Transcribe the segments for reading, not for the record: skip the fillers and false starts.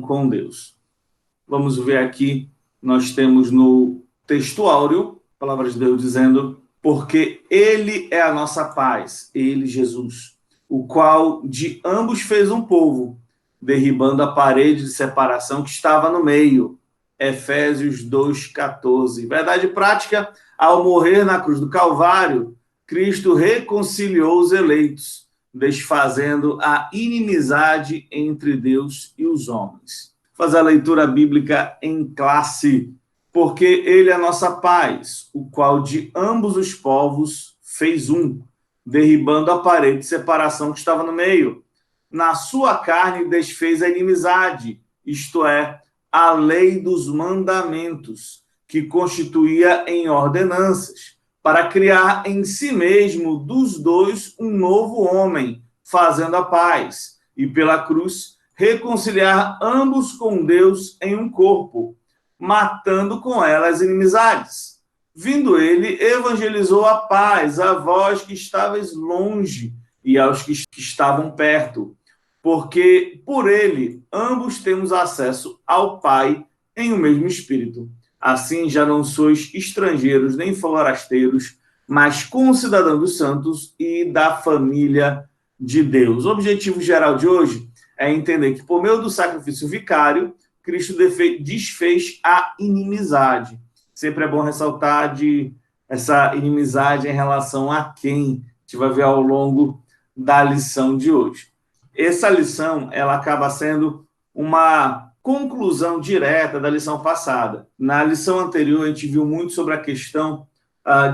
com Deus. Vamos ver aqui, nós temos no texto áureo, a palavra de Deus dizendo, porque ele é a nossa paz, ele, Jesus, o qual de ambos fez um povo, derribando a parede de separação que estava no meio. Efésios 2,14. Verdade prática, ao morrer na cruz do Calvário, Cristo reconciliou os eleitos, desfazendo a inimizade entre Deus e os homens. Fazer a leitura bíblica em classe, porque ele é a nossa paz, o qual de ambos os povos fez um, derribando a parede de separação que estava no meio. Na sua carne desfez a inimizade, isto é, a lei dos mandamentos, que constituía em ordenanças, para criar em si mesmo dos dois um novo homem, fazendo a paz, e pela cruz reconciliar ambos com Deus em um corpo, matando com ela as inimizades. Vindo ele, evangelizou a paz a vós que estáveis longe e aos que estavam perto, porque por ele ambos temos acesso ao Pai em um mesmo Espírito. Assim já não sois estrangeiros nem forasteiros, mas concidadãos dos santos e da família de Deus. O objetivo geral de hoje é entender que por meio do sacrifício vicário, Cristo desfez a inimizade. Sempre é bom ressaltar essa inimizade em relação a quem a gente vai ver ao longo da lição de hoje. Essa lição, ela acaba sendo uma conclusão direta da lição passada. Na lição anterior, a gente viu muito sobre a questão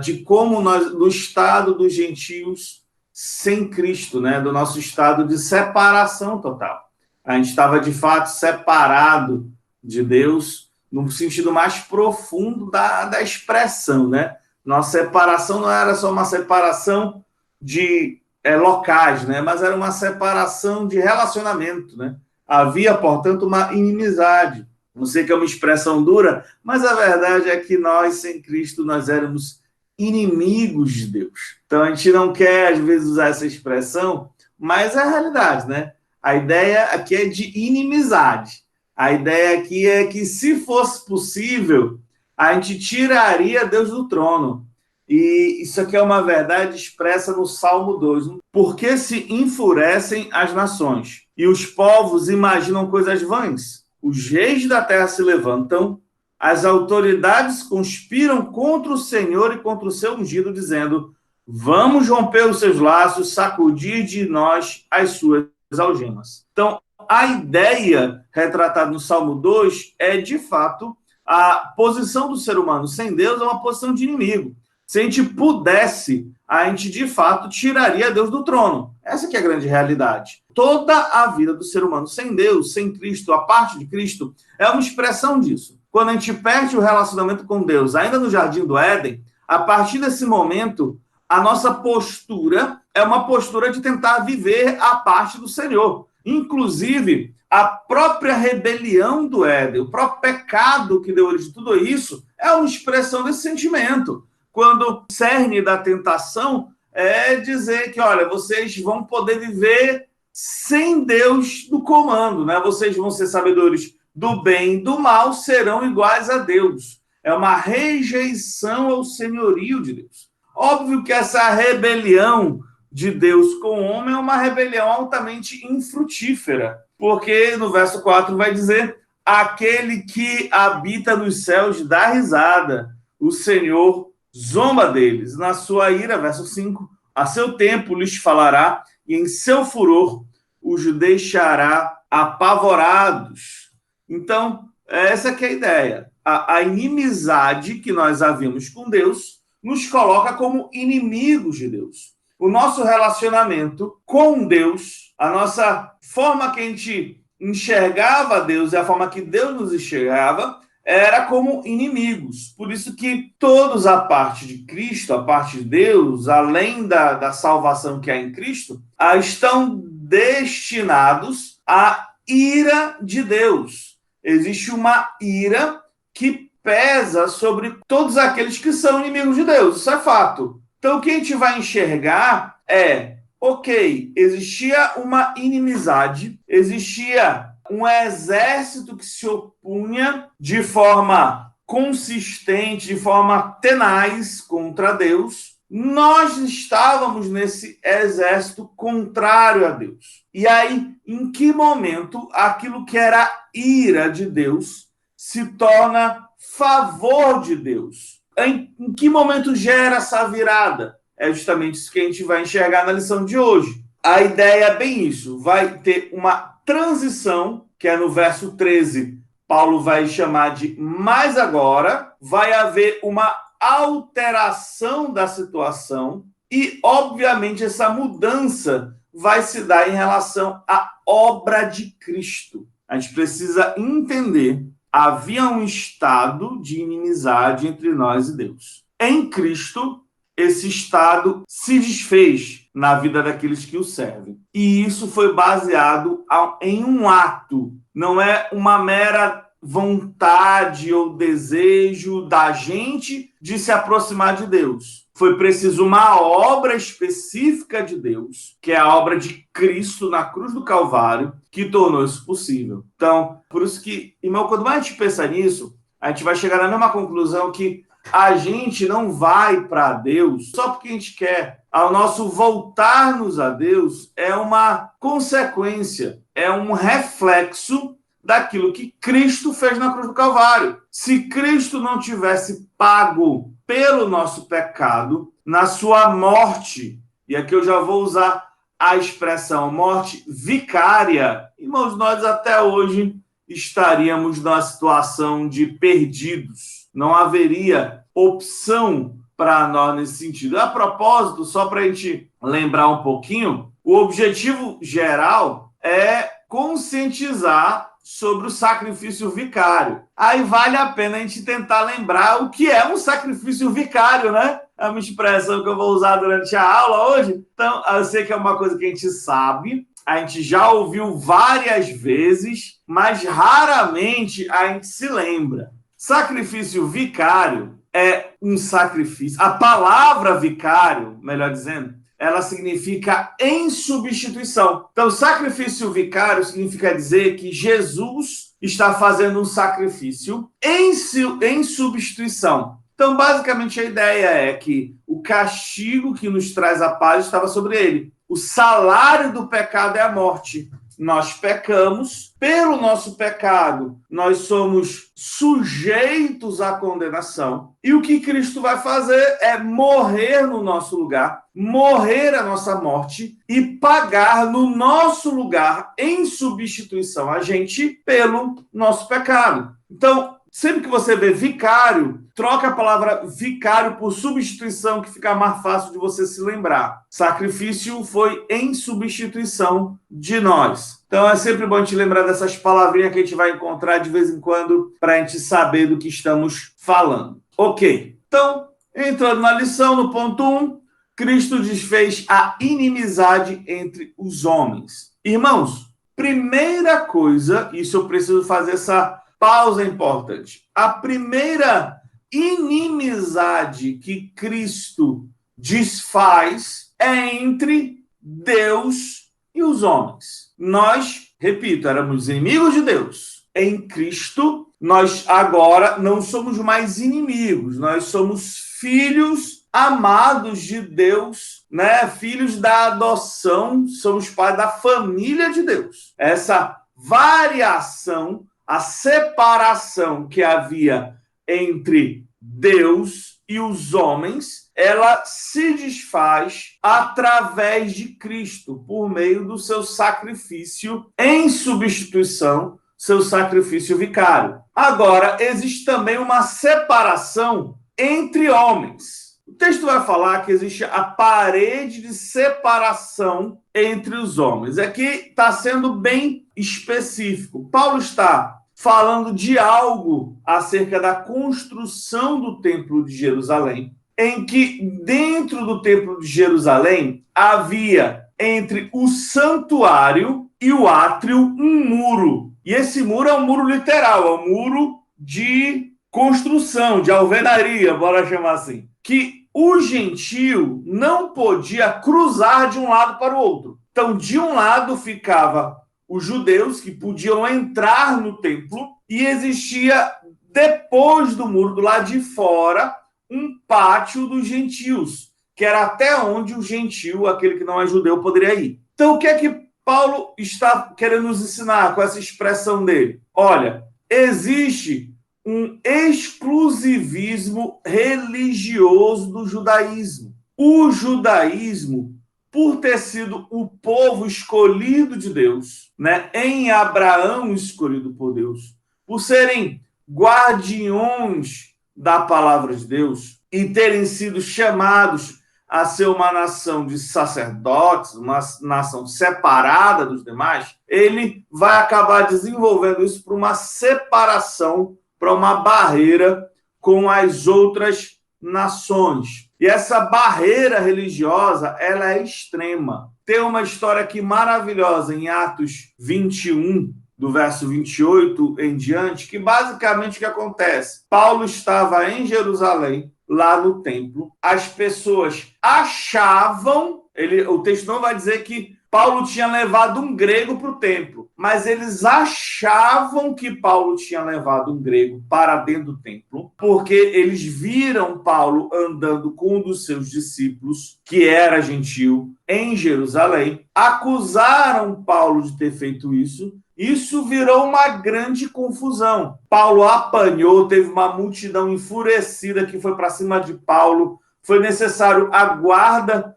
de como nós, do estado dos gentios sem Cristo, né, do nosso estado de separação total. A gente estava, de fato, separado de Deus no sentido mais profundo da expressão, né? Nossa separação não era só uma separação de locais, né? Mas era uma separação de relacionamento, né? Havia, portanto, uma inimizade. Não sei que é uma expressão dura, mas a verdade é que nós, sem Cristo, nós éramos inimigos de Deus. Então, a gente não quer, às vezes, usar essa expressão, mas é a realidade, né? A ideia aqui é de inimizade. A ideia aqui é que, se fosse possível, a gente tiraria Deus do trono. E isso aqui é uma verdade expressa no Salmo 2. Porque se enfurecem as nações e os povos imaginam coisas vãs. Os reis da terra se levantam, as autoridades conspiram contra o Senhor e contra o seu ungido, dizendo: vamos romper os seus laços, sacudir de nós as suas algemas. Então, a ideia retratada no Salmo 2 é, de fato, a posição do ser humano sem Deus é uma posição de inimigo. Se a gente pudesse, a gente, de fato, tiraria Deus do trono. Essa que é a grande realidade. Toda a vida do ser humano sem Deus, sem Cristo, a parte de Cristo, é uma expressão disso. Quando a gente perde o relacionamento com Deus, ainda no Jardim do Éden, a partir desse momento, a nossa postura é uma postura de tentar viver a parte do Senhor. Inclusive, a própria rebelião do Éden, o próprio pecado que deu origem a tudo isso, é uma expressão desse sentimento. Quando o cerne da tentação é dizer que, olha, vocês vão poder viver sem Deus no comando, né? Vocês vão ser sabedores do bem e do mal, serão iguais a Deus. É uma rejeição ao senhorio de Deus. Óbvio que essa rebelião de Deus com o homem é uma rebelião altamente infrutífera, porque no verso 4 vai dizer: aquele que habita nos céus dá risada, o Senhor zomba deles. Na sua ira, verso 5, a seu tempo lhes falará, e em seu furor os deixará apavorados. Então, essa que é a ideia. A inimizade que nós havíamos com Deus nos coloca como inimigos de Deus. O nosso relacionamento com Deus, a nossa forma que a gente enxergava Deus e a forma que Deus nos enxergava, era como inimigos. Por isso que todos, a parte de Cristo, a parte de Deus, além da salvação que há em Cristo, estão destinados à ira de Deus. Existe uma ira que pesa sobre todos aqueles que são inimigos de Deus. Isso é fato. Então, o que a gente vai enxergar é, ok, existia uma inimizade, existia um exército que se opunha de forma consistente, de forma tenaz contra Deus. Nós estávamos nesse exército contrário a Deus. E aí, em que momento aquilo que era ira de Deus se torna favor de Deus? Em que momento gera essa virada? É justamente isso que a gente vai enxergar na lição de hoje. A ideia é bem isso. Vai ter uma transição, que é no verso 13, Paulo vai chamar de mas agora. Vai haver uma alteração da situação e, obviamente, essa mudança vai se dar em relação à obra de Cristo. A gente precisa entender: havia um estado de inimizade entre nós e Deus. Em Cristo, esse estado se desfez na vida daqueles que o servem. E isso foi baseado em um ato, não é uma mera vontade ou desejo da gente de se aproximar de Deus. Foi preciso uma obra específica de Deus, que é a obra de Cristo na cruz do Calvário, que tornou isso possível. Então, por isso que, irmão, quando mais a gente pensa nisso, a gente vai chegar na mesma conclusão que a gente não vai para Deus só porque a gente quer. Ao nosso voltar-nos a Deus é uma consequência, é um reflexo daquilo que Cristo fez na cruz do Calvário. Se Cristo não tivesse pago pelo nosso pecado, na sua morte, e aqui eu já vou usar a expressão morte vicária, irmãos, nós até hoje estaríamos numa situação de perdidos. Não haveria opção para nós nesse sentido. A propósito, só para a gente lembrar um pouquinho, o objetivo geral é conscientizar sobre o sacrifício vicário. Aí vale a pena a gente tentar lembrar o que é um sacrifício vicário, né? É uma expressão que eu vou usar durante a aula hoje. Então, eu sei que é uma coisa que a gente sabe, a gente já ouviu várias vezes, mas raramente a gente se lembra. Sacrifício vicário é um sacrifício. A palavra vicário, melhor dizendo, ela significa em substituição. Então, sacrifício vicário significa dizer que Jesus está fazendo um sacrifício em substituição. Então, basicamente, a ideia é que o castigo que nos traz a paz estava sobre ele. O salário do pecado é a morte. Nós pecamos, pelo nosso pecado, nós somos sujeitos à condenação. E o que Cristo vai fazer é morrer no nosso lugar, morrer a nossa morte e pagar no nosso lugar, em substituição a gente, pelo nosso pecado. Então, sempre que você vê vicário, troca a palavra vicário por substituição, que fica mais fácil de você se lembrar. Sacrifício foi em substituição de nós. Então é sempre bom a gente lembrar dessas palavrinhas que a gente vai encontrar de vez em quando para a gente saber do que estamos falando. Ok, então, entrando na lição, no ponto 1, Cristo desfez a inimizade entre os homens. Irmãos, primeira coisa, isso eu preciso fazer essa pausa importante. A primeira inimizade que Cristo desfaz é entre Deus e os homens. Nós, repito, éramos inimigos de Deus. Em Cristo, nós agora não somos mais inimigos, nós somos filhos amados de Deus, né? Filhos da adoção, somos parte da família de Deus. Essa variação, a separação que havia entre Deus e os homens, ela se desfaz através de Cristo, por meio do seu sacrifício em substituição, seu sacrifício vicário. Agora, existe também uma separação entre homens. O texto vai falar que existe a parede de separação entre os homens. Aqui está sendo bem específico. Paulo está falando de algo acerca da construção do Templo de Jerusalém, em que dentro do Templo de Jerusalém havia entre o santuário e o átrio um muro. E esse muro é um muro literal, é um muro de construção, de alvenaria, bora chamar assim, que o gentio não podia cruzar de um lado para o outro. Então, de um lado ficava os judeus que podiam entrar no templo e existia, depois do muro, do lado de fora, um pátio dos gentios, que era até onde o gentio, aquele que não é judeu, poderia ir. Então, o que é que Paulo está querendo nos ensinar com essa expressão dele? Olha, existe um exclusivismo religioso do judaísmo. O judaísmo, por ter sido o povo escolhido de Deus, né, em Abraão escolhido por Deus, por serem guardiões da palavra de Deus e terem sido chamados a ser uma nação de sacerdotes, uma nação separada dos demais, ele vai acabar desenvolvendo isso para uma separação, para uma barreira com as outras nações. E essa barreira religiosa, ela é extrema. Tem uma história aqui maravilhosa em Atos 21, do verso 28 em diante, que basicamente o que acontece? Paulo estava em Jerusalém, lá no templo, as pessoas achavam, o texto não vai dizer que Paulo tinha levado um grego para o templo, mas eles achavam que Paulo tinha levado um grego para dentro do templo, porque eles viram Paulo andando com um dos seus discípulos, que era gentil, em Jerusalém, acusaram Paulo de ter feito isso. Isso virou uma grande confusão. Paulo apanhou, teve uma multidão enfurecida que foi para cima de Paulo, foi necessário a guarda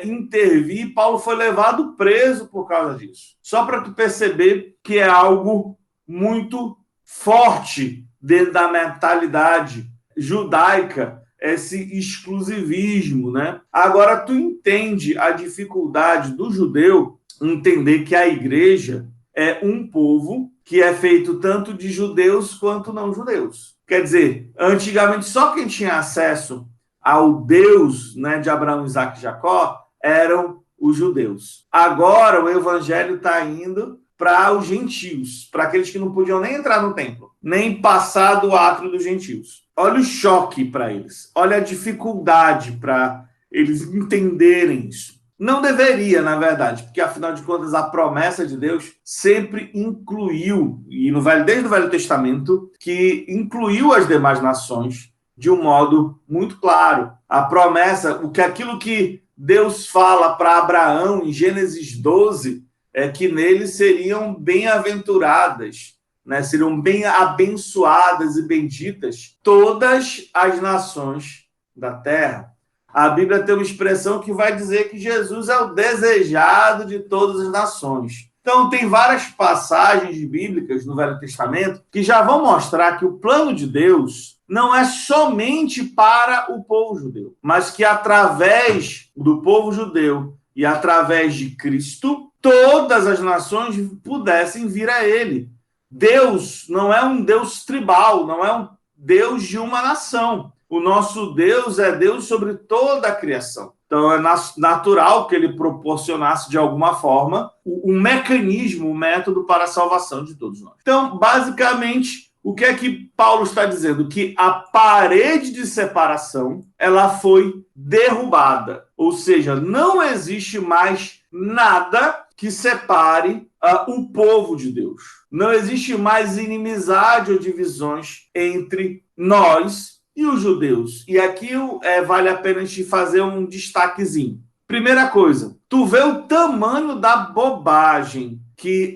intervir, Paulo foi levado preso por causa disso. Só para tu perceber que é algo muito forte dentro da mentalidade judaica, esse exclusivismo, né? Agora tu entende a dificuldade do judeu entender que a igreja é um povo que é feito tanto de judeus quanto não judeus. Quer dizer, antigamente só quem tinha acesso ao Deus, né, de Abraão, Isaac e Jacó eram os judeus. Agora o evangelho está indo para os gentios, para aqueles que não podiam nem entrar no templo, nem passar do átrio dos gentios. Olha o choque para eles, olha a dificuldade para eles entenderem isso. Não deveria, na verdade, porque, afinal de contas, a promessa de Deus sempre incluiu, e desde o Velho Testamento, que incluiu as demais nações de um modo muito claro. A promessa, aquilo que Deus fala para Abraão em Gênesis 12, é que neles seriam bem-aventuradas, né? Seriam bem abençoadas e benditas todas as nações da terra. A Bíblia tem uma expressão que vai dizer que Jesus é o desejado de todas as nações. Então, tem várias passagens bíblicas no Velho Testamento que já vão mostrar que o plano de Deus não é somente para o povo judeu, mas que através do povo judeu e através de Cristo, todas as nações pudessem vir a ele. Deus não é um Deus tribal, não é um Deus de uma nação. O nosso Deus é Deus sobre toda a criação. Então, é natural que ele proporcionasse, de alguma forma, um mecanismo, um método para a salvação de todos nós. Então, basicamente, o que é que Paulo está dizendo? Que a parede de separação, ela foi derrubada. Ou seja, não existe mais nada que separe o povo de Deus. Não existe mais inimizade ou divisões entre nós e os judeus. E aqui vale a pena a gente fazer um destaquezinho. Primeira coisa, tu vê o tamanho da bobagem que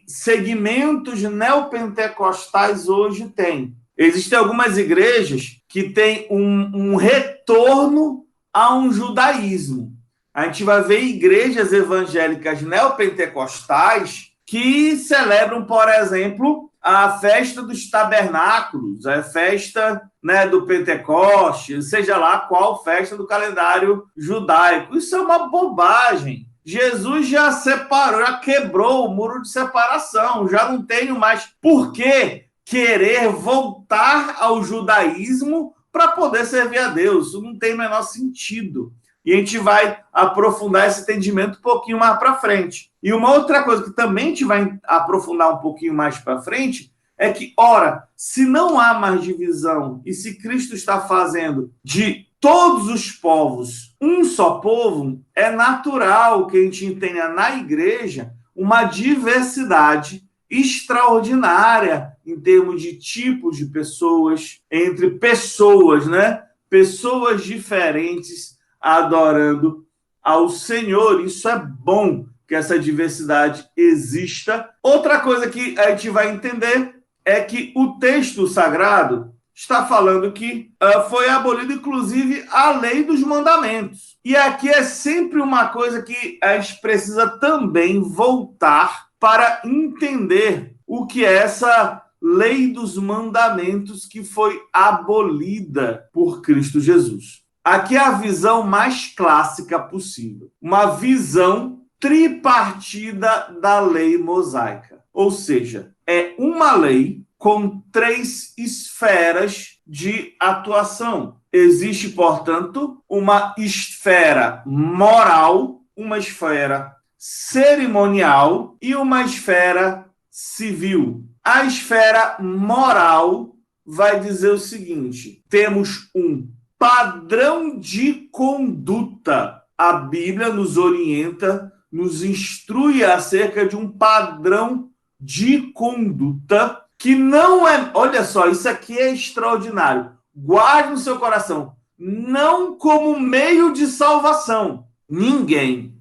segmentos neopentecostais hoje têm. Existem algumas igrejas que têm um retorno a um judaísmo. A gente vai ver igrejas evangélicas neopentecostais que celebram, por exemplo, a festa dos tabernáculos, a festa, né, do Pentecoste, seja lá qual festa do calendário judaico. Isso é uma bobagem. Jesus já separou, já quebrou o muro de separação, já não tenho mais por que querer voltar ao judaísmo para poder servir a Deus. Isso não tem o menor sentido. E a gente vai aprofundar esse entendimento um pouquinho mais para frente. E uma outra coisa que também a gente vai aprofundar um pouquinho mais para frente é que, ora, se não há mais divisão e se Cristo está fazendo de todos os povos um só povo, é natural que a gente tenha na igreja uma diversidade extraordinária em termos de tipos de pessoas, entre pessoas, né? Pessoas diferentes adorando ao Senhor. Isso é bom que essa diversidade exista. Outra coisa que a gente vai entender é que o texto sagrado está falando que foi abolida, inclusive, a lei dos mandamentos. E aqui é sempre uma coisa que a gente precisa também voltar para entender o que é essa lei dos mandamentos que foi abolida por Cristo Jesus. Aqui é a visão mais clássica possível. Uma visão tripartida da lei mosaica. Ou seja, é uma lei com 3 esferas de atuação. Existe, portanto, uma esfera moral, uma esfera cerimonial e uma esfera civil. A esfera moral vai dizer o seguinte: temos um padrão de conduta. A Bíblia nos orienta, nos instrui acerca de um padrão de conduta que não é... Olha só, isso aqui é extraordinário. Guarde no seu coração. Não como meio de salvação. Ninguém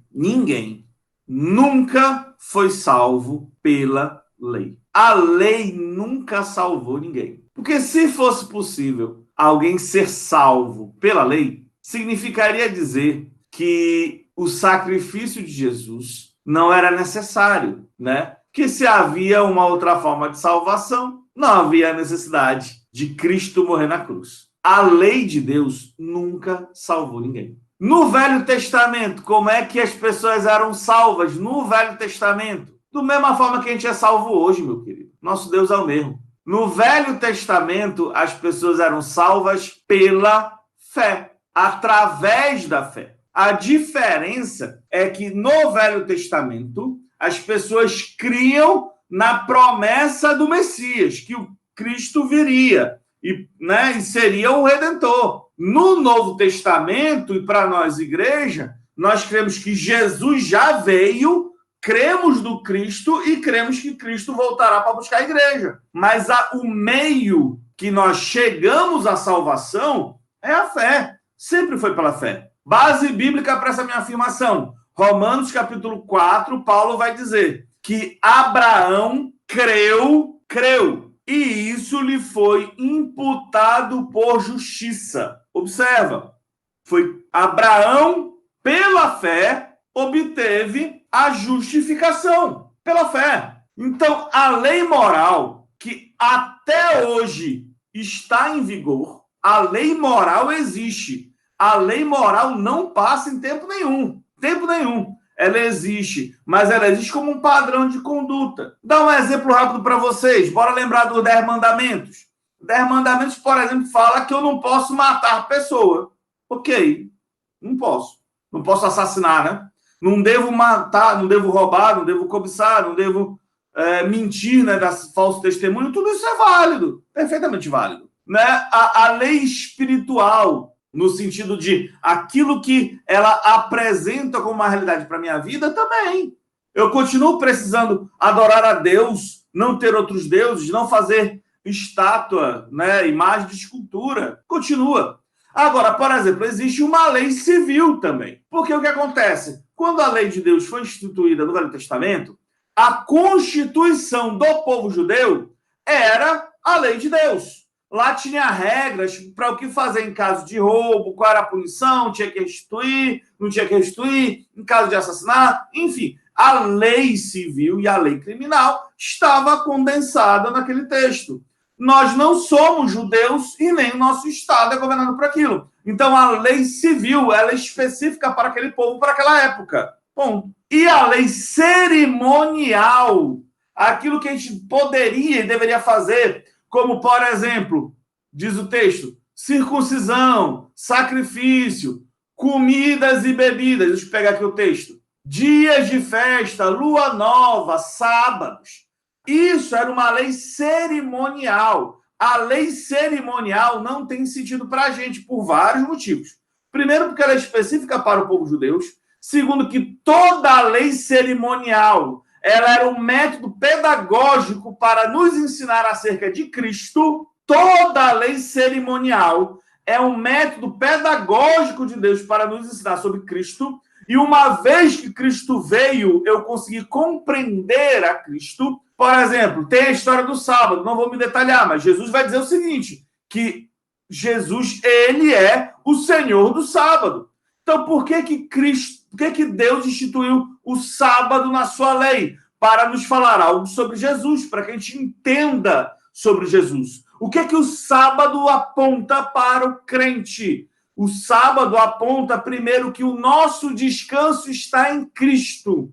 nunca foi salvo pela lei. A lei nunca salvou ninguém. Porque se fosse possível alguém ser salvo pela lei, significaria dizer que o sacrifício de Jesus não era necessário, né? Que se havia uma outra forma de salvação, não havia necessidade de Cristo morrer na cruz. A lei de Deus nunca salvou ninguém. No Velho Testamento, como é que as pessoas eram salvas no Velho Testamento? Da mesma forma que a gente é salvo hoje, meu querido. Nosso Deus é o mesmo. No Velho Testamento, as pessoas eram salvas pela fé, através da fé. A diferença é que no Velho Testamento, as pessoas criam na promessa do Messias, que o Cristo viria e seria o Redentor. No Novo Testamento, e para nós, igreja, nós cremos que Jesus já veio, cremos no Cristo e cremos que Cristo voltará para buscar a igreja. Mas o meio que nós chegamos à salvação é a fé. Sempre foi pela fé. Base bíblica para essa minha afirmação. Romanos capítulo 4, Paulo vai dizer que Abraão creu, e isso lhe foi imputado por justiça. Observa, foi Abraão, pela fé, obteve a justificação, pela fé. Então, a lei moral, que até hoje está em vigor, a lei moral existe. A lei moral não passa em tempo nenhum. Ela existe, mas ela existe como um padrão de conduta. Dá um exemplo rápido para vocês. Bora lembrar dos 10 mandamentos. 10 mandamentos, por exemplo, fala que eu não posso matar pessoa. Ok, não posso. Não posso assassinar, né? Não devo matar, não devo roubar, não devo cobiçar, não devo mentir, né, dar falso testemunho. Tudo isso é válido, perfeitamente válido. Né? A lei espiritual, no sentido de aquilo que ela apresenta como uma realidade para a minha vida, também. Eu continuo precisando adorar a Deus, não ter outros deuses, não fazer estátua, né, imagem de escultura. Continua. Agora, por exemplo, existe uma lei civil também. Porque o que acontece? Quando a lei de Deus foi instituída no Velho Testamento, a constituição do povo judeu era a lei de Deus. Lá tinha regras para o que fazer em caso de roubo, qual era a punição, tinha que restituir, não tinha que restituir, em caso de assassinato, enfim. A lei civil e a lei criminal estava condensada naquele texto. Nós não somos judeus e nem o nosso Estado é governado por aquilo. Então, a lei civil ela é específica para aquele povo, para aquela época. Bom, e a lei cerimonial, aquilo que a gente poderia e deveria fazer, como, por exemplo, diz o texto, circuncisão, sacrifício, comidas e bebidas. Deixa eu pegar aqui o texto. Dias de festa, lua nova, sábados. Isso era uma lei cerimonial. A lei cerimonial não tem sentido para a gente por vários motivos. Primeiro, porque ela é específica para o povo judeu. Segundo, que toda a lei cerimonial ela era um método pedagógico para nos ensinar acerca de Cristo. Toda a lei cerimonial é um método pedagógico de Deus para nos ensinar sobre Cristo. E uma vez que Cristo veio, eu consegui compreender a Cristo. Por exemplo, tem a história do sábado, não vou me detalhar, mas Jesus vai dizer o seguinte, que Jesus, ele é o Senhor do sábado. Então, por que Deus instituiu o sábado na sua lei? Para nos falar algo sobre Jesus, para que a gente entenda sobre Jesus. O que o sábado aponta para o crente? O sábado aponta, primeiro, que o nosso descanso está em Cristo.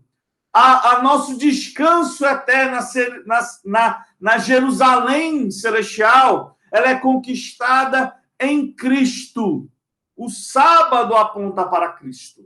A nosso descanso eterno na Jerusalém celestial, ela é conquistada em Cristo. O sábado aponta para Cristo.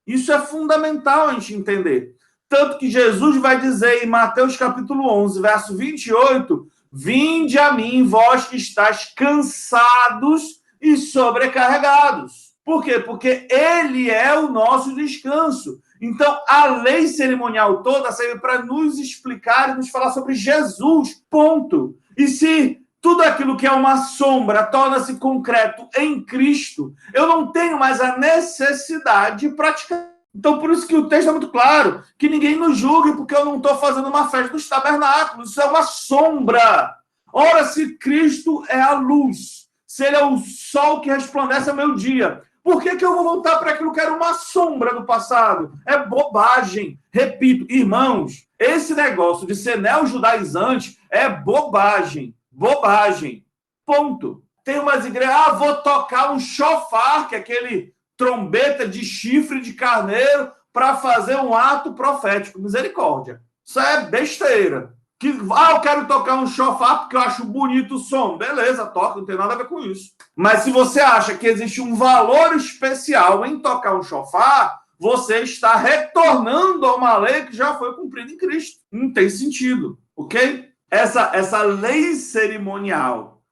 Isso é fundamental a gente entender. Tanto que Jesus vai dizer em Mateus capítulo 11, verso 28, vinde a mim, vós que estáis cansados e sobrecarregados. Por quê? Porque ele é o nosso descanso. Então, a lei cerimonial toda serve para nos explicar e nos falar sobre Jesus, ponto. E se tudo aquilo que é uma sombra torna-se concreto em Cristo, eu não tenho mais a necessidade de praticar. Então, por isso que o texto é muito claro, que ninguém nos julgue porque eu não estou fazendo uma festa dos tabernáculos. Isso é uma sombra. Ora, se Cristo é a luz, se ele é o sol que resplandece ao meu dia, por que eu vou voltar para aquilo que era uma sombra do passado? É bobagem. Repito, irmãos, esse negócio de ser neo-judaizante é bobagem. Bobagem. Ponto. Tem umas igrejas, vou tocar um shofar, que é aquele trombeta de chifre de carneiro, para fazer um ato profético. Misericórdia. Isso é besteira. Eu quero tocar um shofar porque eu acho bonito o som. Beleza, toca, não tem nada a ver com isso. Mas se você acha que existe um valor especial em tocar um shofar, você está retornando a uma lei que já foi cumprida em Cristo. Não tem sentido, ok? Essa lei cerimonial.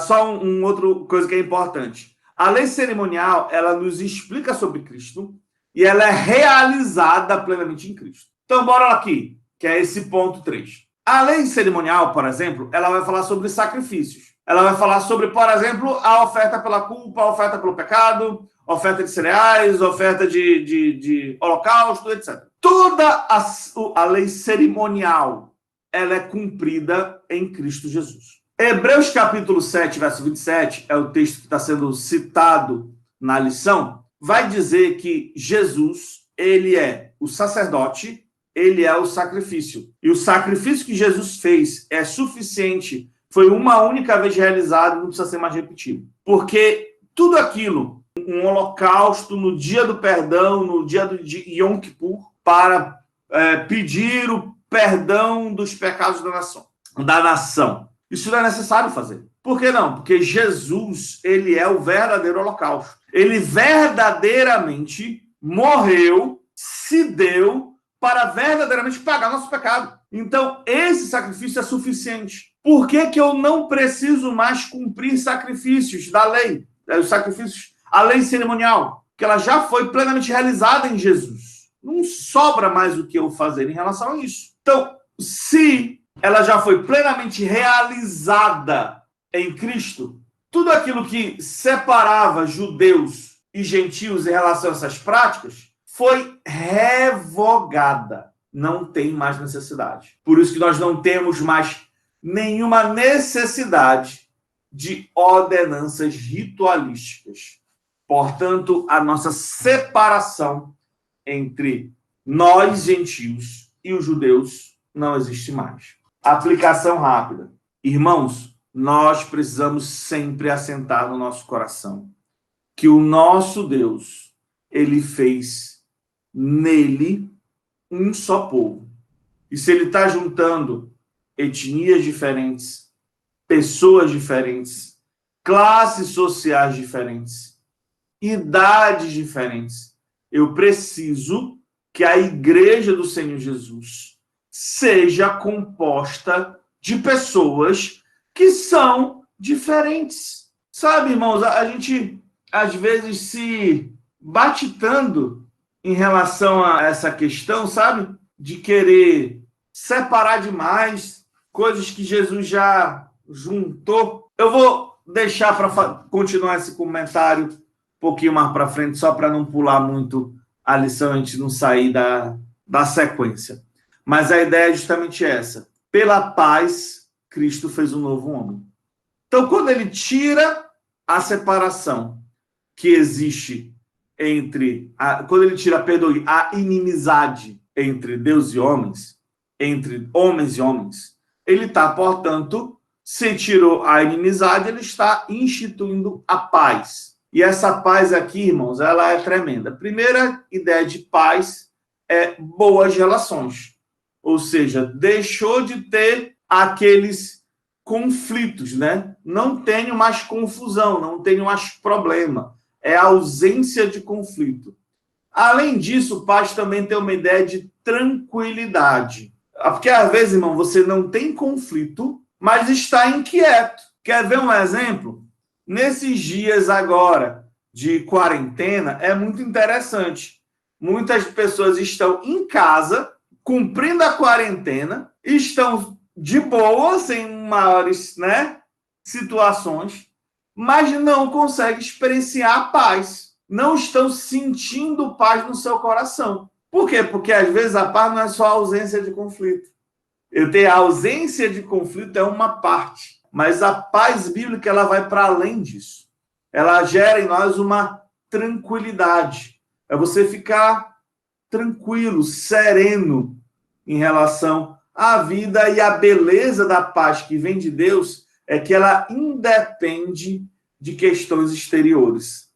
Só uma outra coisa que é importante. A lei cerimonial, ela nos explica sobre Cristo e ela é realizada plenamente em Cristo. Então, bora aqui, que é esse ponto 3. A lei cerimonial, por exemplo, ela vai falar sobre sacrifícios. Ela vai falar sobre, por exemplo, a oferta pela culpa, a oferta pelo pecado, oferta de cereais, oferta de holocausto, etc. Toda a lei cerimonial, ela é cumprida em Cristo Jesus. Hebreus capítulo 7, verso 27, é o texto que está sendo citado na lição, vai dizer que Jesus, ele é o sacerdote, ele é o sacrifício. E o sacrifício que Jesus fez é suficiente, foi uma única vez realizado, não precisa ser mais repetido. Porque tudo aquilo, um holocausto no dia do perdão, no dia do Yom Kippur, para pedir o perdão dos pecados da nação. Isso não é necessário fazer. Por que não? Porque Jesus, ele é o verdadeiro holocausto. Ele verdadeiramente morreu, se deu para verdadeiramente pagar nosso pecado. Então, esse sacrifício é suficiente. Por que eu não preciso mais cumprir sacrifícios da lei? Os sacrifícios, a lei cerimonial, que ela já foi plenamente realizada em Jesus. Não sobra mais o que eu fazer em relação a isso. Então, se ela já foi plenamente realizada em Cristo, tudo aquilo que separava judeus e gentios em relação a essas práticas foi revogada. Não tem mais necessidade. Por isso que nós não temos mais nenhuma necessidade de ordenanças ritualísticas. Portanto, a nossa separação entre nós, gentios, e os judeus não existe mais. Aplicação rápida. Irmãos, nós precisamos sempre assentar no nosso coração que o nosso Deus, ele fez nele um só povo. E se ele está juntando etnias diferentes, pessoas diferentes, classes sociais diferentes, idades diferentes, eu preciso que a igreja do Senhor Jesus seja composta de pessoas que são diferentes. Sabe, irmãos, a gente às vezes se bate tanto em relação a essa questão, sabe? de querer separar demais coisas que Jesus já juntou. Eu vou deixar para continuar esse comentário um pouquinho mais para frente, só para não pular muito a lição, a gente não sair da sequência. Mas a ideia é justamente essa. Pela paz, Cristo fez um novo homem. Então, quando ele tira a separação que existe quando ele tira, perdoe, a inimizade entre Deus e homens, entre homens e homens, ele está, portanto, se tirou a inimizade, ele está instituindo a paz. E essa paz aqui, irmãos, ela é tremenda. A primeira ideia de paz é boas relações. Ou seja, deixou de ter aqueles conflitos, né? Não tenho mais confusão, não tenho mais problema. É a ausência de conflito. Além disso, paz também tem uma ideia de tranquilidade. Porque às vezes, irmão, você não tem conflito, mas está inquieto. Quer ver um exemplo? Nesses dias agora de quarentena, é muito interessante. Muitas pessoas estão em casa, cumprindo a quarentena, estão de boa, sem maiores, né, situações, mas não conseguem experienciar a paz. Não estão sentindo paz no seu coração. Por quê? Porque às vezes a paz não é só a ausência de conflito. Eu tenho a ausência de conflito é uma parte, mas a paz bíblica ela vai para além disso. Ela gera em nós uma tranquilidade. É você ficar tranquilo, sereno em relação à vida, e a beleza da paz que vem de Deus é que ela independe de questões exteriores.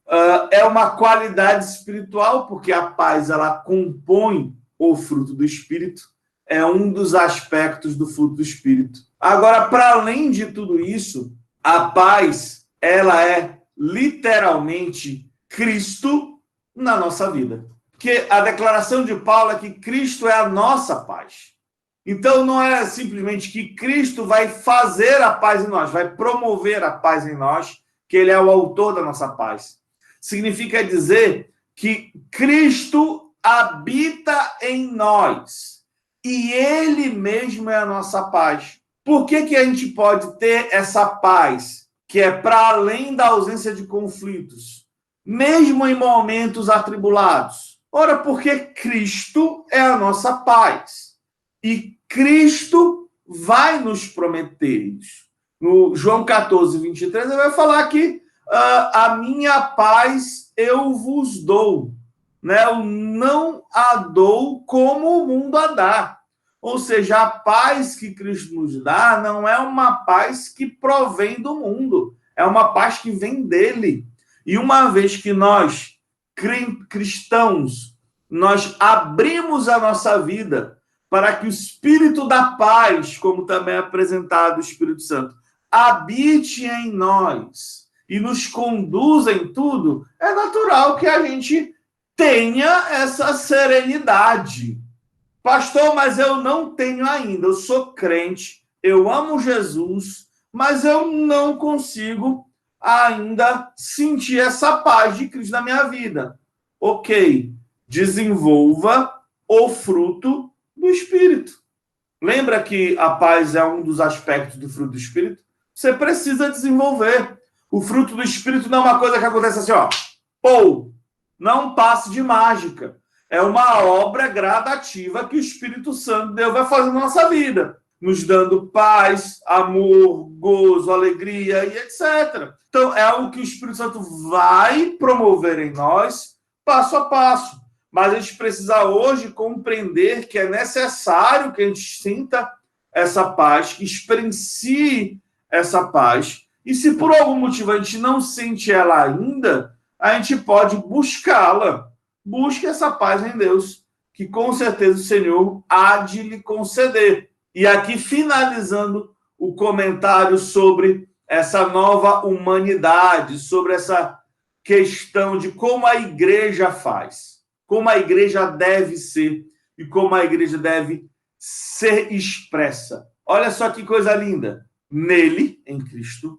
É uma qualidade espiritual, porque a paz ela compõe o fruto do Espírito, é um dos aspectos do fruto do Espírito. Agora, para além de tudo isso, a paz ela é literalmente Cristo na nossa vida. Porque a declaração de Paulo é que Cristo é a nossa paz. Então, não é simplesmente que Cristo vai fazer a paz em nós, vai promover a paz em nós, que ele é o autor da nossa paz. Significa dizer que Cristo habita em nós e ele mesmo é a nossa paz. Por que a gente pode ter essa paz, que é para além da ausência de conflitos, mesmo em momentos atribulados? Ora, porque Cristo é a nossa paz. E Cristo vai nos prometer isso. No João 14, 23, ele vai falar que a minha paz eu vos dou. Né? Eu não a dou como o mundo a dá. Ou seja, a paz que Cristo nos dá não é uma paz que provém do mundo. É uma paz que vem dele. E uma vez que nós, cristãos, nós abrimos a nossa vida para que o Espírito da paz, como também é apresentado o Espírito Santo, habite em nós e nos conduza em tudo, é natural que a gente tenha essa serenidade. Pastor, mas eu não tenho ainda. Eu sou crente, eu amo Jesus, mas eu não consigo ainda sentir essa paz de Cristo na minha vida. Ok, desenvolva o fruto do Espírito. Lembra que a paz é um dos aspectos do fruto do Espírito? Você precisa desenvolver. O fruto do Espírito não é uma coisa que acontece assim, ó, pô, não é um passe de mágica. É uma obra gradativa que o Espírito Santo Deus vai fazendo na nossa vida, nos dando paz, amor, gozo, alegria e etc. Então, é algo que o Espírito Santo vai promover em nós, passo a passo. Mas a gente precisa hoje compreender que é necessário que a gente sinta essa paz, que experiencie essa paz. E se por algum motivo a gente não sente ela ainda, a gente pode buscá-la. Busque essa paz em Deus, que com certeza o Senhor há de lhe conceder. E aqui, finalizando o comentário sobre essa nova humanidade, sobre essa questão de como a igreja faz, como a igreja deve ser e como a igreja deve ser expressa. Olha só que coisa linda. Nele, em Cristo,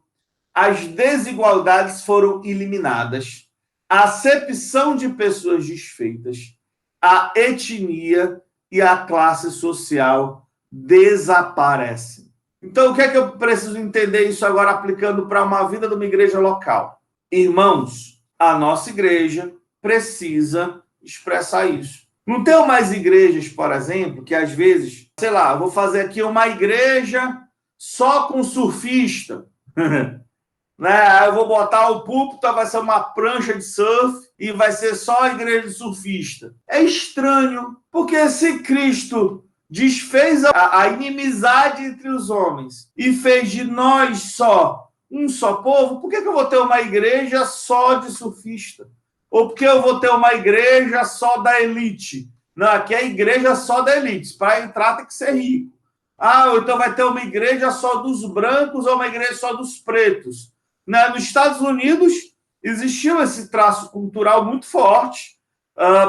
as desigualdades foram eliminadas, a acepção de pessoas desfeitas, a etnia e a classe social desaparece. Então, o que é que eu preciso entender isso agora aplicando para uma vida de uma igreja local? Irmãos, a nossa igreja precisa expressar isso. Não tem mais igrejas, por exemplo, que às vezes, sei lá, vou fazer aqui uma igreja só com surfista. Né? Eu vou botar o púlpito, vai ser uma prancha de surf e vai ser só a igreja de surfista. É estranho, porque se Cristo desfez a inimizade entre os homens e fez de nós só um só povo, por que eu vou ter uma igreja só de surfista? Ou porque eu vou ter uma igreja só da elite? Não, aqui é a igreja só da elite. Para entrar tem que ser rico. Ah, então vai ter uma igreja só dos brancos ou uma igreja só dos pretos. Nos Estados Unidos, existiu esse traço cultural muito forte,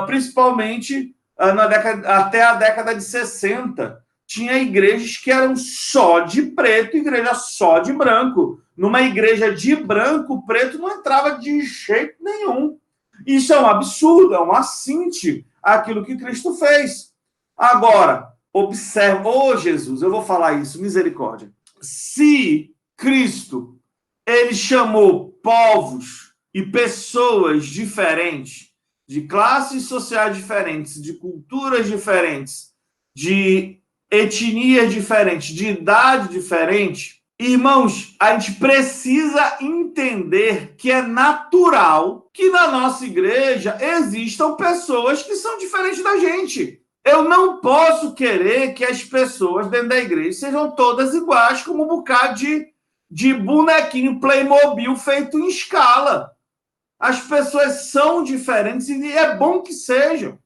principalmente até a década de 60. Tinha igrejas que eram só de preto, igreja só de branco. Numa igreja de branco, o preto não entrava de jeito nenhum. Isso é um absurdo, é um assinte àquilo que Cristo fez. Agora, observa, Jesus, eu vou falar isso, misericórdia. Se Cristo ele chamou povos e pessoas diferentes, de classes sociais diferentes, de culturas diferentes, de etnias diferentes, de idade diferente. Irmãos, a gente precisa entender que é natural que na nossa igreja existam pessoas que são diferentes da gente. Eu não posso querer que as pessoas dentro da igreja sejam todas iguais, como um bocado de bonequinho Playmobil feito em escala. As pessoas são diferentes e é bom que sejam.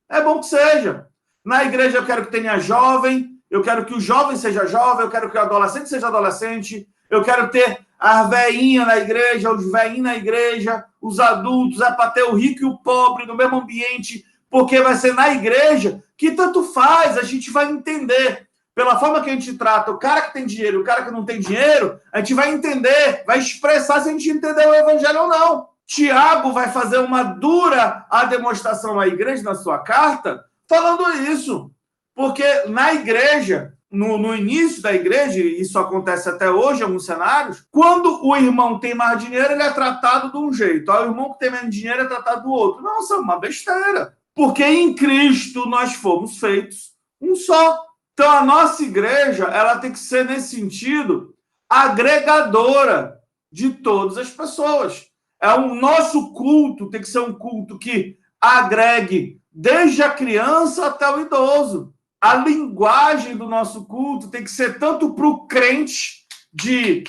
É bom que seja. Na igreja eu quero que tenha jovem, eu quero que o jovem seja jovem, eu quero que o adolescente seja adolescente, eu quero ter a veinha na igreja, os veinhos na igreja, os adultos, é para ter o rico e o pobre no mesmo ambiente, porque vai ser na igreja que tanto faz, a gente vai entender. Pela forma que a gente trata o cara que tem dinheiro e o cara que não tem dinheiro, a gente vai entender, vai expressar se a gente entendeu o evangelho ou não. Tiago vai fazer uma dura demonstração à igreja na sua carta, falando isso. Porque na igreja, no início da igreja, e isso acontece até hoje em alguns cenários, quando o irmão tem mais dinheiro, ele é tratado de um jeito. O irmão que tem menos dinheiro é tratado do outro. Nossa, é uma besteira. Porque em Cristo nós fomos feitos um só. Então a nossa igreja, ela tem que ser, nesse sentido, agregadora de todas as pessoas. O nosso culto tem que ser um culto que agregue desde a criança até o idoso. A linguagem do nosso culto tem que ser tanto para o crente de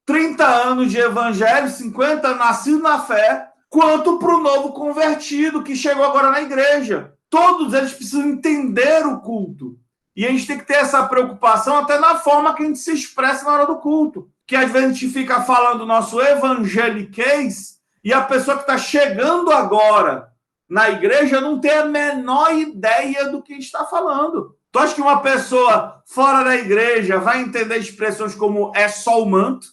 30 anos de evangelho, 50 nascido na fé, quanto para o novo convertido que chegou agora na igreja. Todos eles precisam entender o culto. E a gente tem que ter essa preocupação até na forma que a gente se expressa na hora do culto. Que às vezes a gente fica falando nosso evangeliquez e a pessoa que está chegando agora na igreja não tem a menor ideia do que está falando. Tu acha que uma pessoa fora da igreja vai entender expressões como é só o manto?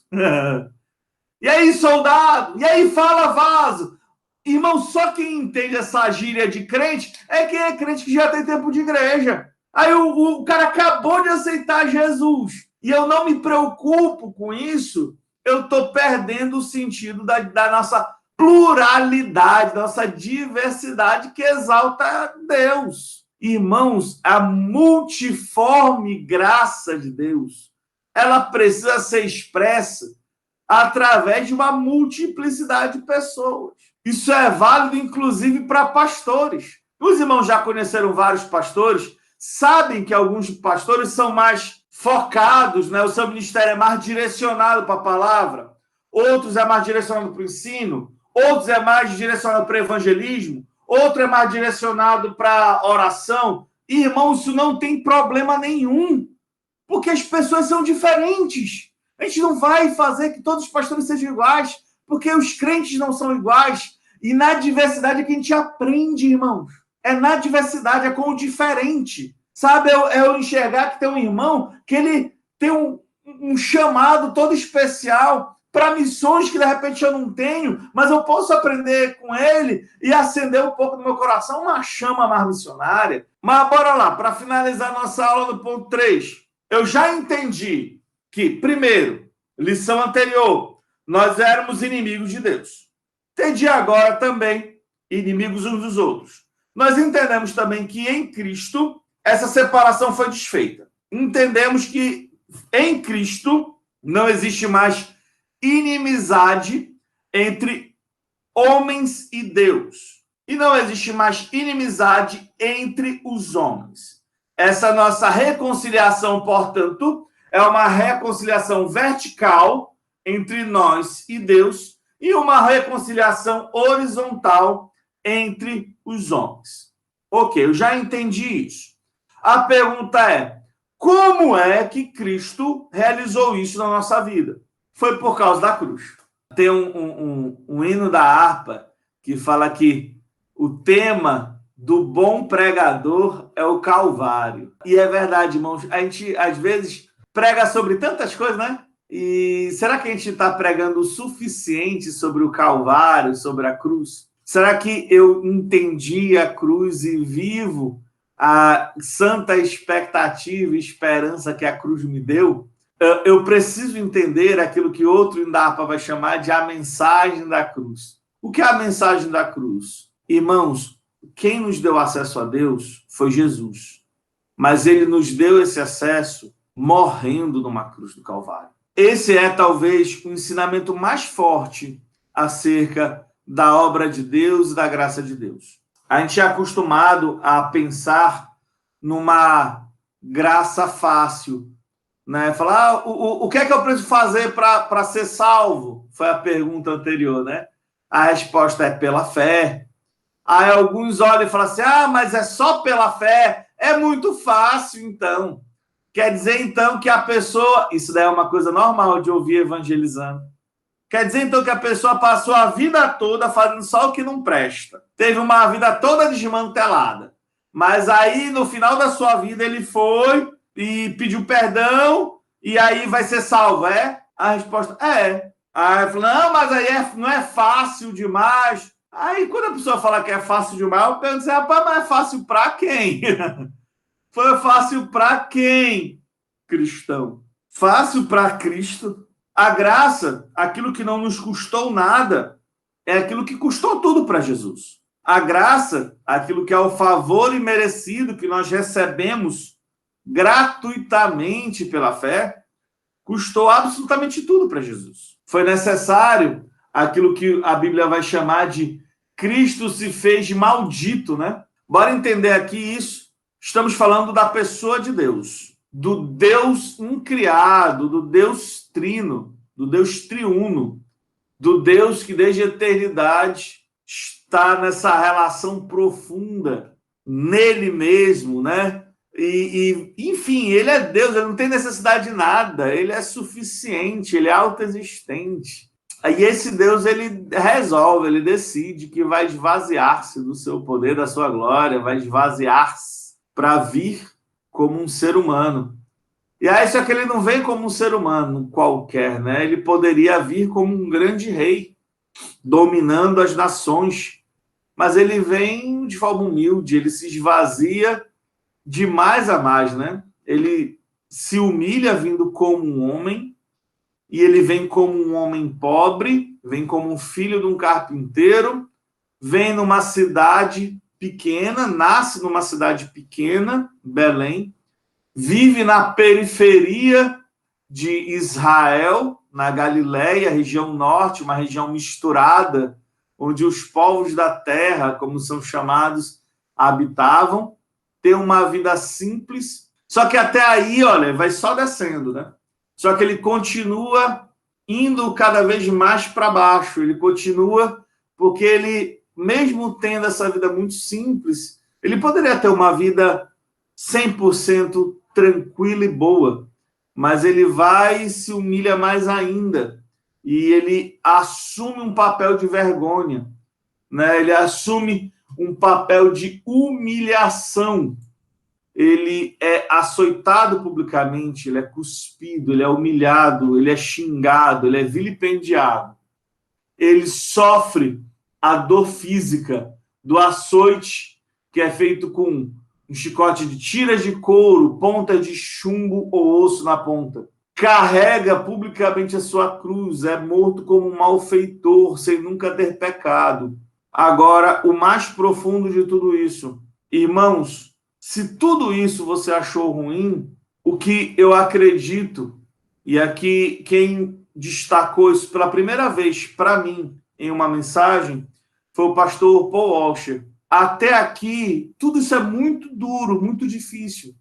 E aí, soldado? E aí, fala vaso? Irmão, só quem entende essa gíria de crente é quem é crente que já tem tempo de igreja. Aí o cara acabou de aceitar Jesus e eu não me preocupo com isso, eu estou perdendo o sentido da nossa pluralidade, da nossa diversidade que exalta Deus. Irmãos, a multiforme graça de Deus, ela precisa ser expressa através de uma multiplicidade de pessoas. Isso é válido, inclusive, para pastores. Os irmãos já conheceram vários pastores, sabem que alguns pastores são mais focados, né? O seu ministério é mais direcionado para a palavra, outros é mais direcionado para o ensino, outros é mais direcionado para o evangelismo, outro é mais direcionado para a oração. Irmão, isso não tem problema nenhum, porque as pessoas são diferentes. A gente não vai fazer que todos os pastores sejam iguais, porque os crentes não são iguais. E na diversidade é que a gente aprende, irmãos. É na diversidade, é com o diferente. Sabe, eu enxergar que tem um irmão que ele tem um chamado todo especial para missões que de repente eu não tenho, mas eu posso aprender com ele e acender um pouco no meu coração uma chama mais missionária. Mas bora lá, para finalizar nossa aula no ponto 3. Eu já entendi que, primeiro, lição anterior, nós éramos inimigos de Deus. Entendi agora também, inimigos uns dos outros. Nós entendemos também que em Cristo essa separação foi desfeita. Entendemos que em Cristo não existe mais inimizade entre homens e Deus. E não existe mais inimizade entre os homens. Essa nossa reconciliação, portanto, é uma reconciliação vertical entre nós e Deus e uma reconciliação horizontal entre os homens. Ok, eu já entendi isso. A pergunta é, como é que Cristo realizou isso na nossa vida? Foi por causa da cruz. Tem um hino da harpa que fala que o tema do bom pregador é o Calvário. E é verdade, irmãos. A gente, às vezes, prega sobre tantas coisas, né? E será que a gente está pregando o suficiente sobre o Calvário, sobre a cruz? Será que eu entendi a cruz e vivo a santa expectativa e esperança que a cruz me deu? Eu preciso entender aquilo que outro em Darpa vai chamar de a mensagem da cruz. O que é a mensagem da cruz? Irmãos, quem nos deu acesso a Deus foi Jesus. Mas ele nos deu esse acesso morrendo numa cruz do Calvário. Esse é talvez o ensinamento mais forte acerca da obra de Deus e da graça de Deus. A gente é acostumado a pensar numa graça fácil, né? Falar, o que é que eu preciso fazer para ser salvo? Foi a pergunta anterior, né? A resposta é pela fé. Aí alguns olham e falam assim, mas é só pela fé? É muito fácil, então. Quer dizer, então, que a pessoa... Isso daí é uma coisa normal de ouvir evangelizando. Quer dizer, então, que a pessoa passou a vida toda fazendo só o que não presta. Teve uma vida toda desmantelada. Mas aí, no final da sua vida, ele foi e pediu perdão e aí vai ser salvo, é? A resposta é. Aí falou, não, mas aí não é fácil demais. Aí, quando a pessoa fala que é fácil demais, eu pergunto assim, rapaz, mas é fácil para quem? Foi fácil para quem, cristão? Fácil para Cristo. A graça, aquilo que não nos custou nada, é aquilo que custou tudo para Jesus. A graça, aquilo que é o favor imerecido que nós recebemos gratuitamente pela fé, custou absolutamente tudo para Jesus. Foi necessário aquilo que a Bíblia vai chamar de Cristo se fez maldito, né? Bora entender aqui isso. Estamos falando da pessoa de Deus, do Deus incriado, do Deus trino, do Deus triuno, do Deus que desde a eternidade está nessa relação profunda nele mesmo, né? Enfim, ele é Deus, ele não tem necessidade de nada, ele é suficiente, ele é autoexistente. E esse Deus, ele resolve, ele decide que vai esvaziar-se do seu poder, da sua glória, vai esvaziar-se para vir como um ser humano. E aí, só que ele não vem como um ser humano qualquer, né? Ele poderia vir como um grande rei, dominando as nações. Mas ele vem de forma humilde, ele se esvazia de mais a mais, né? Ele se humilha vindo como um homem, e ele vem como um homem pobre, vem como um filho de um carpinteiro, vem numa cidade pequena, nasce numa cidade pequena, Belém, vive na periferia de Israel, na Galileia, região norte, uma região misturada, onde os povos da terra, como são chamados, habitavam, tem uma vida simples, só que até aí, olha, vai só descendo, né? Só que ele continua indo cada vez mais para baixo, ele continua, porque ele, mesmo tendo essa vida muito simples, ele poderia ter uma vida 100% tranquila e boa, mas ele vai e se humilha mais ainda, e ele assume um papel de vergonha, né? Ele assume um papel de humilhação. ele é açoitado publicamente, ele é cuspido, ele é humilhado, ele é xingado, ele é vilipendiado. Ele sofre a dor física do açoite, que é feito com um chicote de tiras de couro, ponta de chumbo ou osso na ponta. Carrega publicamente a sua cruz, é morto como um malfeitor, sem nunca ter pecado. Agora, o mais profundo de tudo isso, irmãos, se tudo isso você achou ruim, o que eu acredito, e aqui quem destacou isso pela primeira vez para mim em uma mensagem foi o pastor Paul Washer. Até aqui, tudo isso é muito duro, muito difícil,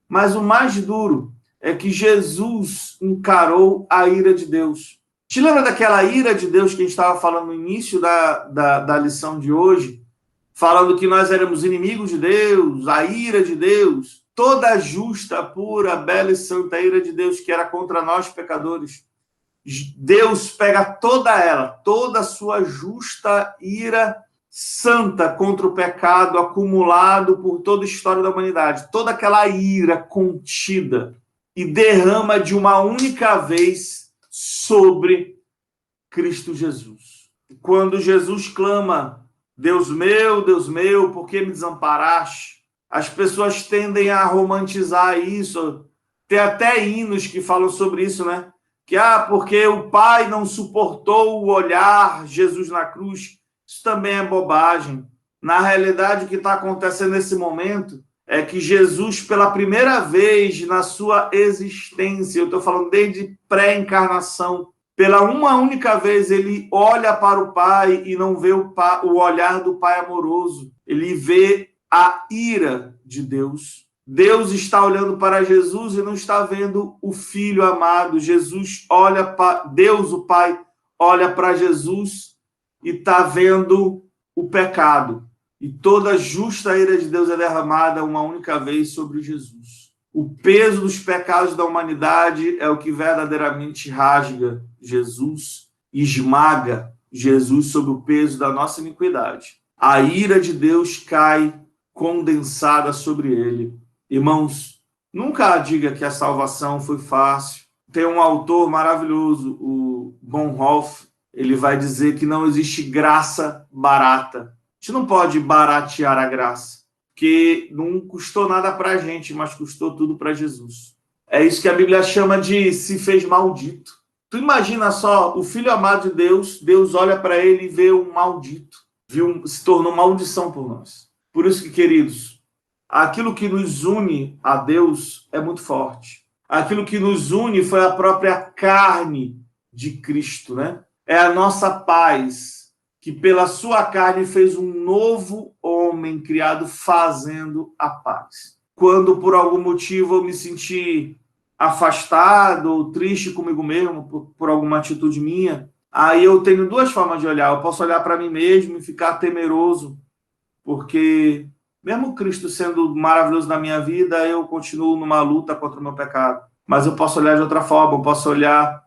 mas o mais duro é que Jesus encarou a ira de Deus. Te lembra daquela ira de Deus que a gente estava falando no início da lição de hoje? Falando que nós éramos inimigos de Deus, a ira de Deus, toda a justa, pura, bela e santa ira de Deus que era contra nós, pecadores. Deus pega toda a sua justa ira santa contra o pecado acumulado por toda a história da humanidade, toda aquela ira contida, e derrama de uma única vez sobre Cristo Jesus. Quando Jesus clama, Deus meu, por que me desamparaste? As pessoas tendem a romantizar isso. Tem até hinos que falam sobre isso, né? Que, porque o Pai não suportou o olhar Jesus na cruz. Isso também é bobagem. Na realidade, o que está acontecendo nesse momento é que Jesus, pela primeira vez na sua existência, eu estou falando desde pré-encarnação, pela uma única vez, ele olha para o Pai e não vê o olhar do Pai amoroso. Ele vê a ira de Deus. Deus está olhando para Jesus e não está vendo o Filho amado. Jesus olha para Deus, o Pai, olha para Jesus e está vendo o pecado. E toda a justa ira de Deus é derramada uma única vez sobre Jesus. O peso dos pecados da humanidade é o que verdadeiramente rasga Jesus e esmaga Jesus sob o peso da nossa iniquidade. A ira de Deus cai condensada sobre ele. Irmãos, nunca diga que a salvação foi fácil. Tem um autor maravilhoso, o Bonhoeffer, ele vai dizer que não existe graça barata. A gente não pode baratear a graça, porque não custou nada para a gente, mas custou tudo para Jesus. É isso que a Bíblia chama de se fez maldito. Tu imagina só, o Filho amado de Deus, Deus olha para ele e vê um maldito, se tornou maldição por nós. Por isso que, queridos, aquilo que nos une a Deus é muito forte. Aquilo que nos une foi a própria carne de Cristo, né? É a nossa paz, que pela sua carne fez um novo homem criado fazendo a paz. Quando por algum motivo eu me senti afastado ou triste comigo mesmo por alguma atitude minha, aí eu tenho duas formas de olhar. Eu posso olhar para mim mesmo e ficar temeroso, porque mesmo Cristo sendo maravilhoso na minha vida, eu continuo numa luta contra o meu pecado. Mas eu posso olhar de outra forma, eu posso olhar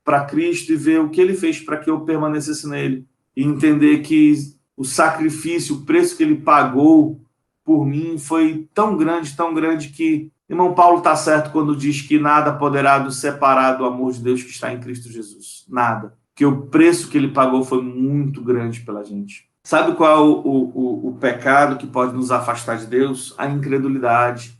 para Cristo e ver o que ele fez para que eu permanecesse nele. E entender que o sacrifício, o preço que ele pagou por mim foi tão grande que, irmão Paulo está certo quando diz que nada poderá nos separar do amor de Deus que está em Cristo Jesus. Nada. Porque o preço que ele pagou foi muito grande pela gente. Sabe qual é o pecado que pode nos afastar de Deus? A incredulidade.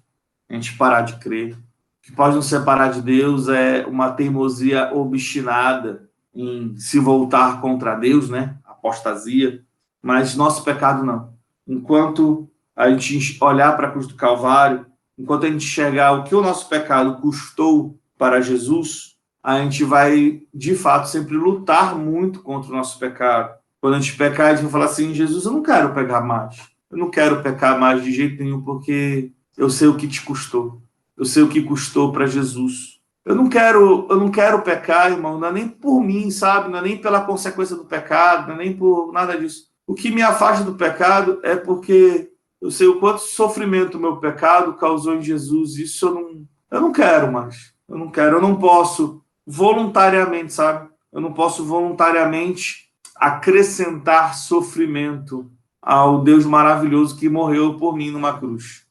A gente parar de crer. O que pode nos separar de Deus é uma teimosia obstinada em se voltar contra Deus, né? Apostasia. Mas nosso pecado não. Enquanto a gente olhar para a cruz do Calvário, enquanto a gente enxergar o que o nosso pecado custou para Jesus, a gente vai, de fato, sempre lutar muito contra o nosso pecado. Quando a gente pecar, a gente vai falar assim, Jesus, eu não quero pecar mais. Eu não quero pecar mais de jeito nenhum, porque eu sei o que te custou. Eu sei o que custou para Jesus. Eu não quero pecar, irmão, não é nem por mim, sabe? Não é nem pela consequência do pecado, não é nem por nada disso. O que me afasta do pecado é porque eu sei o quanto sofrimento o meu pecado causou em Jesus. Isso eu não quero mais. Eu não posso voluntariamente, sabe? Eu não posso voluntariamente acrescentar sofrimento ao Deus maravilhoso que morreu por mim numa cruz.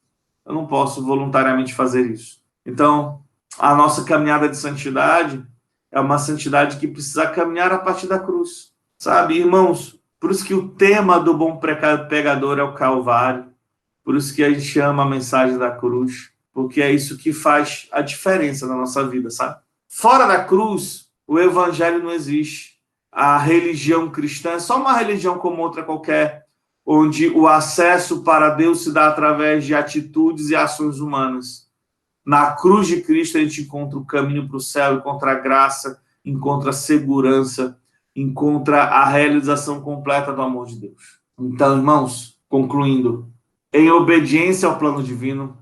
eu não posso voluntariamente fazer isso. Então, a nossa caminhada de santidade é uma santidade que precisa caminhar a partir da cruz. Sabe, irmãos? Por isso que o tema do bom pregador é o Calvário. Por isso que a gente chama a mensagem da cruz. Porque é isso que faz a diferença na nossa vida, sabe? Fora da cruz, o evangelho não existe. A religião cristã é só uma religião como outra qualquer, onde o acesso para Deus se dá através de atitudes e ações humanas. Na cruz de Cristo a gente encontra o caminho para o céu, encontra a graça, encontra a segurança, encontra a realização completa do amor de Deus. Então, irmãos, concluindo, em obediência ao plano divino,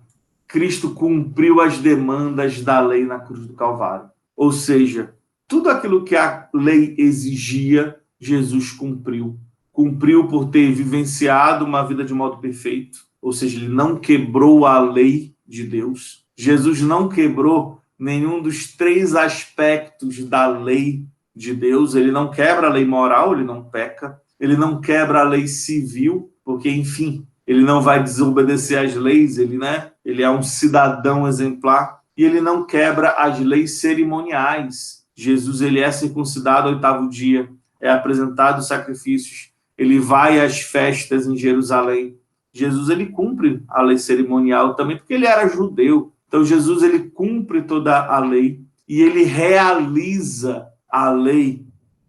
Cristo cumpriu as demandas da lei na cruz do Calvário. Ou seja, tudo aquilo que a lei exigia, Jesus cumpriu. Cumpriu por ter vivenciado uma vida de modo perfeito. Ou seja, ele não quebrou a lei de Deus. Jesus não quebrou nenhum dos 3 aspectos da lei de Deus. Ele não quebra a lei moral, ele não peca. Ele não quebra a lei civil, porque, enfim, ele não vai desobedecer às leis, ele é um cidadão exemplar. E ele não quebra as leis cerimoniais. Jesus, ele é circuncidado ao 8º dia, é apresentado sacrifícios, ele vai às festas em Jerusalém. Jesus, ele cumpre a lei cerimonial também, porque ele era judeu. Então, Jesus, ele cumpre toda a lei e ele realiza a lei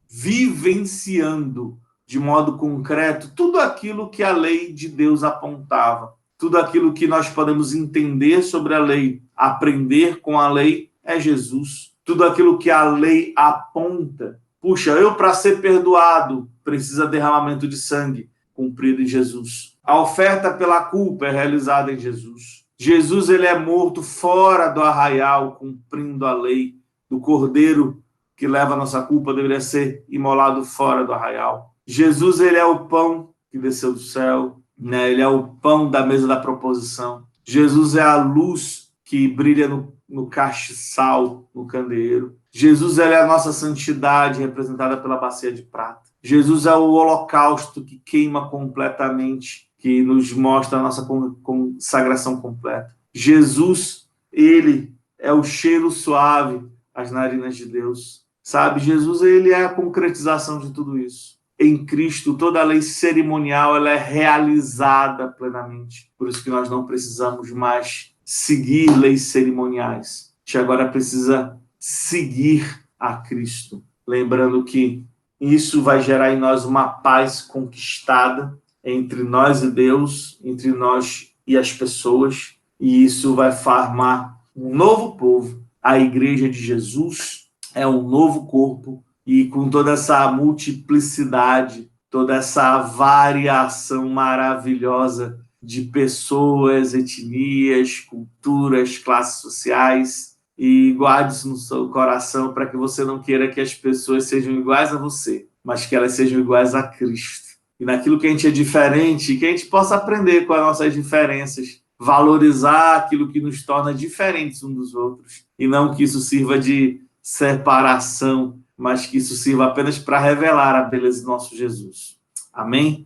vivenciando de modo concreto tudo aquilo que a lei de Deus apontava. Tudo aquilo que nós podemos entender sobre a lei, aprender com a lei, é Jesus. Tudo aquilo que a lei aponta. Puxa, eu para ser perdoado, precisa derramamento de sangue, cumprido em Jesus. A oferta pela culpa é realizada em Jesus. Jesus, ele é morto fora do arraial, cumprindo a lei. Do cordeiro que leva a nossa culpa deveria ser imolado fora do arraial. Jesus, ele é o pão que desceu do céu, né? Ele é o pão da mesa da proposição. Jesus é a luz que brilha no castiçal, no candeeiro. Jesus, ele é a nossa santidade representada pela bacia de prata. Jesus é o holocausto que queima completamente, que nos mostra a nossa consagração completa. Jesus, ele é o cheiro suave às narinas de Deus. Sabe, Jesus, ele é a concretização de tudo isso. Em Cristo, toda a lei cerimonial ela é realizada plenamente. Por isso que nós não precisamos mais seguir leis cerimoniais. A gente agora precisa seguir a Cristo. Lembrando que isso vai gerar em nós uma paz conquistada entre nós e Deus, entre nós e as pessoas. E isso vai formar um novo povo. A Igreja de Jesus é um novo corpo. E com toda essa multiplicidade, toda essa variação maravilhosa de pessoas, etnias, culturas, classes sociais, e guarde isso no seu coração para que você não queira que as pessoas sejam iguais a você, mas que elas sejam iguais a Cristo. E naquilo que a gente é diferente, que a gente possa aprender com as nossas diferenças, valorizar aquilo que nos torna diferentes uns dos outros, e não que isso sirva de separação, mas que isso sirva apenas para revelar a beleza do nosso Jesus. Amém?